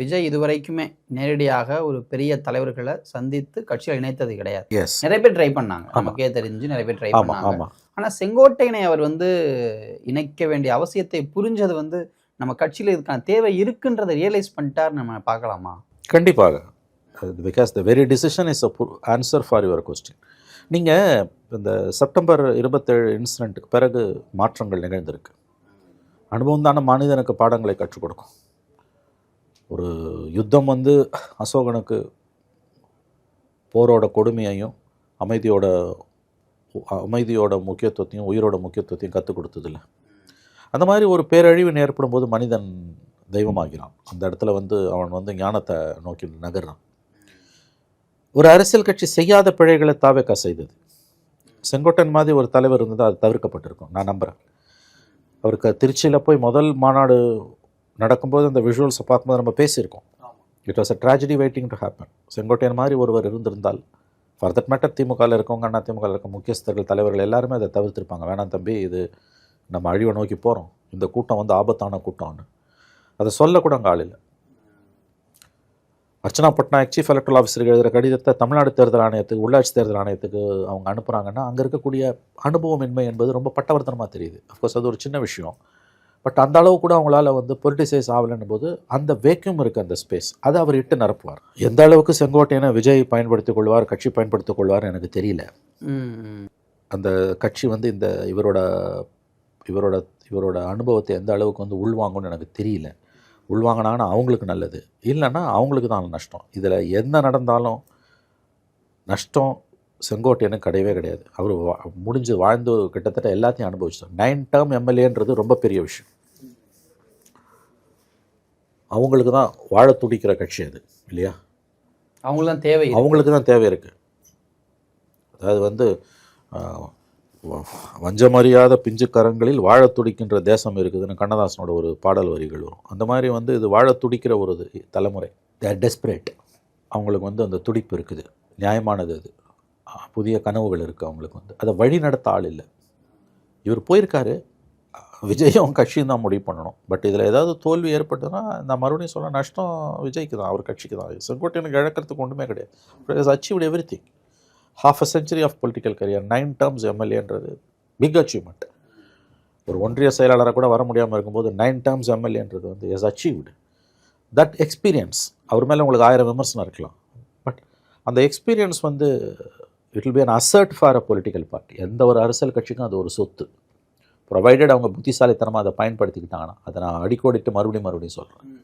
விஜய் இதுவரைக்குமே நேரடியாக ஒரு பெரிய தலைவர்களை சந்தித்து கட்சியில் இணைத்தது கிடையாது. எஸ் நிறைய பேர் ட்ரை பண்ணாங்க, நமக்கே தெரிஞ்சு நிறைய பேர் ட்ரை பண்ணாங்க. ஆனா செங்கோட்டையனை அவர் இணைக்க வேண்டிய அவசியத்தை புரிஞ்சது நம்ம கட்சியில் இதுக்கான தேவை இருக்குன்றதை ரியலைஸ் பண்ணிட்டார் நம்ம பார்க்கலாமா? கண்டிப்பாக. Because the very decision is answer for your question. நீங்கள் இந்த செப்டம்பர் 27 இன்சிடென்ட்டுக்கு பிறகு மாற்றங்கள் நிகழ்ந்திருக்கு. அனுபவம் தானே மனிதனுக்கு பாடங்களை கற்றுக் கொடுக்கும். ஒரு யுத்தம் அசோகனுக்கு போரோட கொடுமையையும் அமைதியோட முக்கியத்துவத்தையும் உயிரோட முக்கியத்துவத்தையும் கற்றுக் கொடுத்ததில்ல. அந்த மாதிரி ஒரு பேரழிவு ஏற்படும் போது மனிதன் தெய்வமாகிறான். அந்த இடத்துல அவன் ஞானத்தை நோக்கி நகர்றான். ஒரு அரசியல் கட்சி செய்யாத பிழைகளை தாவேக்கா செய்தது. செங்கோட்டன் மாதிரி ஒரு தலைவர் இருந்தது, அது தவிர்க்கப்பட்டிருக்கும் நான் நம்புகிறேன். அவருக்கு திருச்சியில் போய் முதல் மாநாடு நடக்கும்போது அந்த விஷுவல்ஸை பார்க்கும்போது நம்ம பேசியிருக்கோம். It was a tragedy waiting to happen. Sengottaiyan மாதிரி ஒருவர் இருந்திருந்தால், ஃபார் தட் மேட்டர் திமுகவில் இருக்கவங்க, அண்ணா திமுகவில் இருக்க முக்கியஸ்தர்கள், தலைவர்கள் எல்லாருமே அதை தவிர்த்திருப்பாங்க. வேணாம் தம்பி, இது நம்ம அழிவை நோக்கி போகிறோம், இந்த கூட்டம் ஆபத்தான கூட்டம்னு அதை சொல்லக்கூட அங்கே ஆள் இல்லை. அர்ச்சனா பட்நாயக் சீஃப் எலக்ட்ரல் ஆஃபீஸருக்கு எழுதுகிற கடிதத்தை தமிழ்நாடு தேர்தல் ஆணையத்துக்கு, உள்ளாட்சி தேர்தல் ஆணையத்துக்கு அவங்க அனுப்புகிறாங்கன்னா அங்கே இருக்கக்கூடிய அனுபவமின்மை என்பது ரொம்ப பட்டவர்த்தனமாக தெரியுது. அஃப்கோர்ஸ் அது ஒரு சின்ன விஷயம். பட் அந்த அளவு கூட அவங்களால பொலிட்டிசைஸ் ஆகலைன்னும் போது அந்த வேக்யூம் இருக்குது, அந்த ஸ்பேஸ், அதை அவர் இட்டு நிரப்புவார். எந்த அளவுக்கு செங்கோட்டையனை விஜய் பயன்படுத்திக் கொள்வார், கட்சி பயன்படுத்திக் கொள்வார்னு எனக்கு தெரியல. அந்த கட்சி இந்த இவரோட அனுபவத்தை எந்த அளவுக்கு உள்வாங்கும்னு எனக்கு தெரியல. உள்வாங்கினாங்கன்னா அவங்களுக்கு நல்லது, இல்லைன்னா அவங்களுக்கு தான் நஷ்டம். இதில் என்ன நடந்தாலும் நஷ்டம் செங்கோட்டையனுக்கு கிடையவே கிடையாது. அவர் முடிஞ்சு வாழ்ந்து கிட்டத்தட்ட எல்லாத்தையும் அனுபவிச்சிட்டார். 9 டேர்ம் எம்எல்ஏன்றது ரொம்ப பெரிய விஷயம். அவங்களுக்கு தான் வாழ துடிக்கிற கட்சி அது, இல்லையா? அவங்களுக்கு தான் தேவை இருக்குது. அதாவது வஞ்சமறியாத பிஞ்சு கரங்களில் வாழ துடிக்கின்ற தேசம் இருக்குதுன்னு கண்ணதாசனோட ஒரு பாடல் வரிகள் வரும். அந்த மாதிரி இது வாழ துடிக்கிற ஒரு தலைமுறை. தேர் டெஸ்பரேட். அவங்களுக்கு அந்த துடிப்பு இருக்குது, நியாயமானது. அது புதிய கனவுகள் இருக்குது அவங்களுக்கு. அதை வழி நடத்த ஆள் இல்லை. இவர் போயிருக்காரு, விஜயும் கட்சியும் தான் முடிவு பண்ணணும். பட் இதில் ஏதாவது தோல்வி ஏற்பட்டதுன்னா நான் மறுபடியும் சொல்ல, நஷ்டம் விஜய்க்கு தான், அவர் கட்சிக்கு தான். செங்கோட்டையனுக்கு இழக்கிறதுக்கு ஒன்றுமே கிடையாது. Achieved everything. half a century of political career, 9 terms எம்எல்ஏன்றது பிக் அச்சீவ்மெண்ட். ஒரு ஒன்றிய செயலாளராக கூட வர முடியாமல் இருக்கும்போது 9 terms எம்எல்ஏன்றது இஸ் அச்சீவ்டு. தட் எக்ஸ்பீரியன்ஸ், அவர் மேலே உங்களுக்கு 1000 விமர்சனம் இருக்கலாம். பட் அந்த experience it will be an asset for a political party. எந்த ஒரு அரசியல் கட்சிக்கும் அது ஒரு சொத்து, ப்ரொவைடட் அவங்க புத்திசாலித்தனமாக அதை பயன்படுத்திக்கிட்டாங்கன்னா. அதை நான் அடிக்கோடிட்டு மறுபடியும் சொல்கிறேன்.